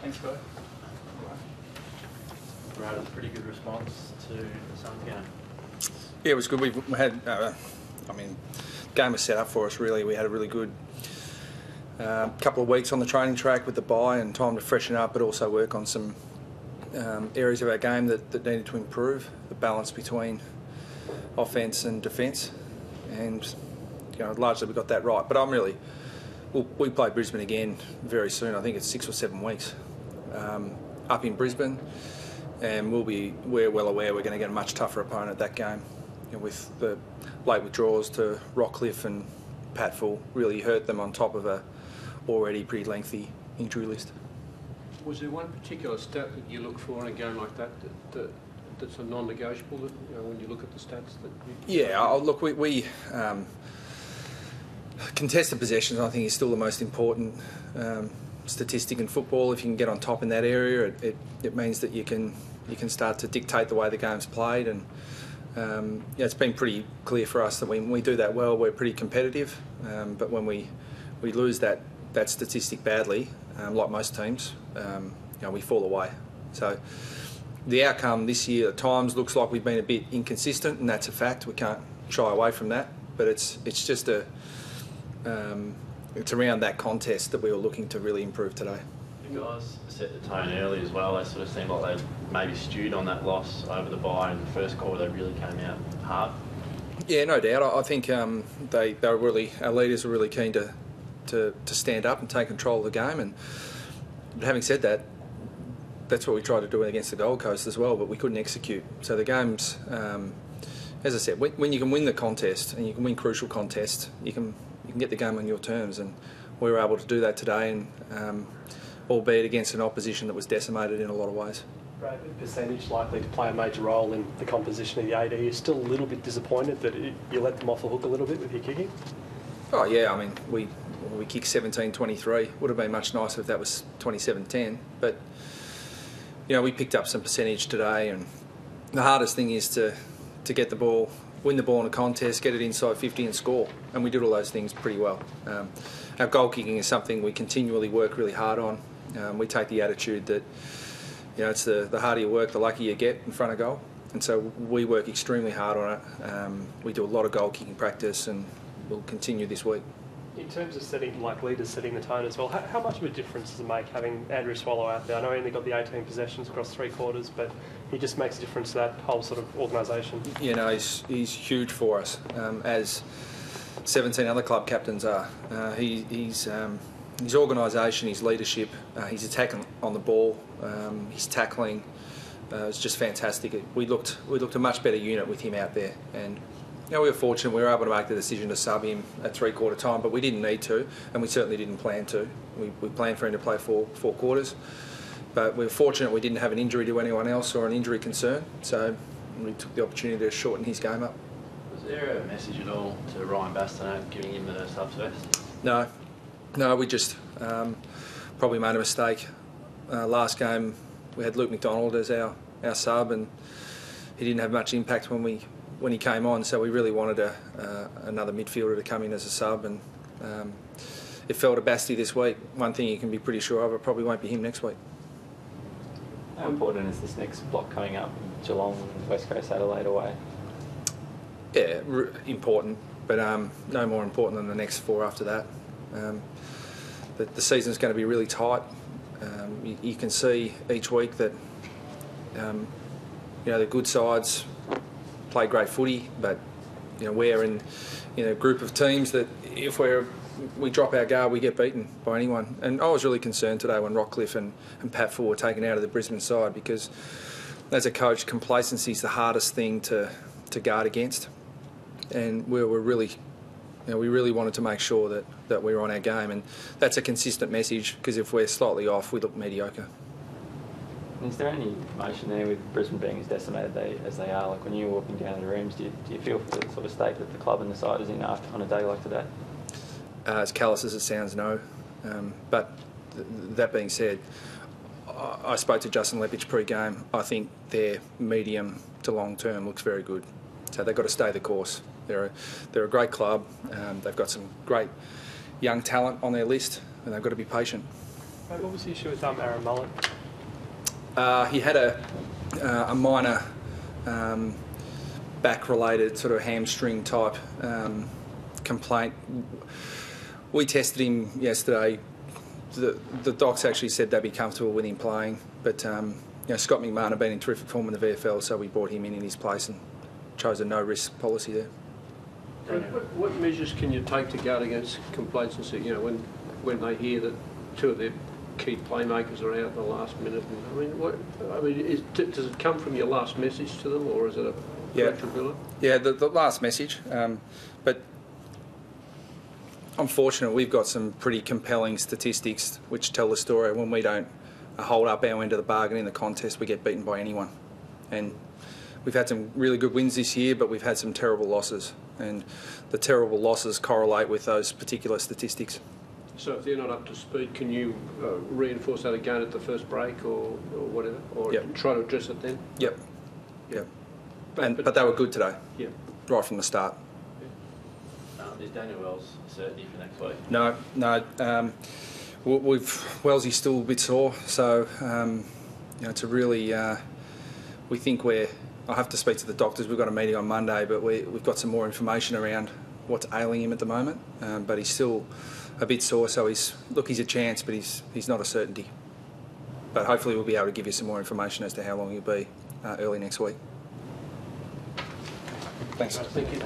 Thanks, guys. Brad, it was a pretty good response to the Suns game. Yeah, it was good. We had, game was set up for us really. We had a really good couple of weeks on the training track with the bye and time to freshen up, but also work on some areas of our game that needed to improve. The balance between offence and defence, and largely we got that right. But we play Brisbane again very soon. I think it's 6 or 7 weeks up in Brisbane, and we're well aware we're going to get a much tougher opponent at that game. With the late withdrawals to Rockcliffe and Patfull really hurt them on top of a already pretty lengthy injury list. Was there one particular stat that you look for in a game like that that's a non-negotiable? When you look at the stats that look, we contested possessions, I think, is still the most important statistic in football. If you can get on top in that area, it means that you can start to dictate the way the game's played. And it's been pretty clear for us that when we do that well, we're pretty competitive. But when we lose that statistic badly, like most teams, we fall away. So the outcome this year at times looks like we've been a bit inconsistent, and that's a fact. We can't shy away from that. But it's just it's around that contest that we were looking to really improve today. You guys set the tone early as well. They sort of seemed like they maybe stewed on that loss over the bye. In the first quarter, they really came out hard. Yeah, no doubt. I think they were really, our leaders were really keen to stand up and take control of the game. And having said that, that's what we tried to do against the Gold Coast as well, but we couldn't execute. So the games, as I said, when you can win the contest and you can win crucial contests, you can get the game on your terms, and we were able to do that today, and albeit against an opposition that was decimated in a lot of ways. Brad, percentage likely to play a major role in the composition of the AD. You're still a little bit disappointed that you let them off the hook a little bit with your kicking? Oh yeah, I mean, we kicked 17-23. Would have been much nicer if that was 27-10, but we picked up some percentage today, and the hardest thing is to get the ball, win the ball in a contest, get it inside 50 and score, and we did all those things pretty well. Our goal kicking is something we continually work really hard on. We take the attitude that it's the harder you work, the luckier you get in front of goal, and so we work extremely hard on it. We do a lot of goal kicking practice, and we'll continue this week. In terms of leaders setting the tone as well, how much of a difference does it make having Andrew Swallow out there? I know he only got the 18 possessions across 3 quarters, but he just makes a difference to that whole sort of organisation. He's huge for us, as 17 other club captains are. His organisation, his leadership, his attack on the ball, his tackling, it's just fantastic. We looked a much better unit with him out there, and we were fortunate we were able to make the decision to sub him at 3/4 time, but we didn't need to, and we certainly didn't plan to. We planned for him to play four quarters, but we were fortunate we didn't have an injury to anyone else or an injury concern, so we took the opportunity to shorten his game up. Was there a message at all to Ryan Bastonet giving him the subs vest? No, we just probably made a mistake. Last game we had Luke McDonald as our sub, and he didn't have much impact when he came on, so we really wanted another midfielder to come in as a sub, and it fell to Basti this week. One thing you can be pretty sure of, it probably won't be him next week. How important is this next block coming up? Geelong, West Coast, Adelaide away? Yeah, important, but no more important than the next 4 after that. The season's going to be really tight. You can see each week that the good sides play great footy, but we're in a group of teams that if we drop our guard, we get beaten by anyone. And I was really concerned today when Rockcliffe and Patfull were taken out of the Brisbane side, because as a coach, complacency is the hardest thing to guard against, and we really wanted to make sure that we were on our game, and that's a consistent message, because if we're slightly off, we look mediocre. Is there any emotion there with Brisbane being as decimated as they are? Like when you're walking down the rooms, do you feel for the sort of state that the club and the side is in on a day like today? As callous as it sounds, no. But that being said, I spoke to Justin Lepich pre-game. I think their medium to long term looks very good. So they've got to stay the course. They're a great club. They've got some great young talent on their list, and they've got to be patient. What was the issue with Aaron Mullen? He had a minor back-related sort of hamstring type complaint. We tested him yesterday. The docs actually said they'd be comfortable with him playing, but Scott McMahon had been in terrific form in the VFL, so we brought him in his place and chose a no-risk policy there. What measures can you take to guard against complacency? When they hear that two of their key playmakers are out in the last minute. Does it come from your last message to them, or is it a correctability? Yeah, the last message. But I'm fortunate we've got some pretty compelling statistics which tell the story. When we don't hold up our end of the bargain in the contest, we get beaten by anyone. And we've had some really good wins this year, but we've had some terrible losses. And the terrible losses correlate with those particular statistics. So if they're not up to speed, can you reinforce that again at the first break or whatever? Or try to address it then? Yep. But they were good today. Yeah. Right from the start. Is Daniel Wells certainty for next week? No. Wellesley's still a bit sore, so it's a really. We think I'll have to speak to the doctors. We've got a meeting on Monday, but we've got some more information around what's ailing him at the moment. But he's still a bit sore, so he's a chance, but he's not a certainty. But hopefully we'll be able to give you some more information as to how long he'll be early next week. Thanks. Thank you.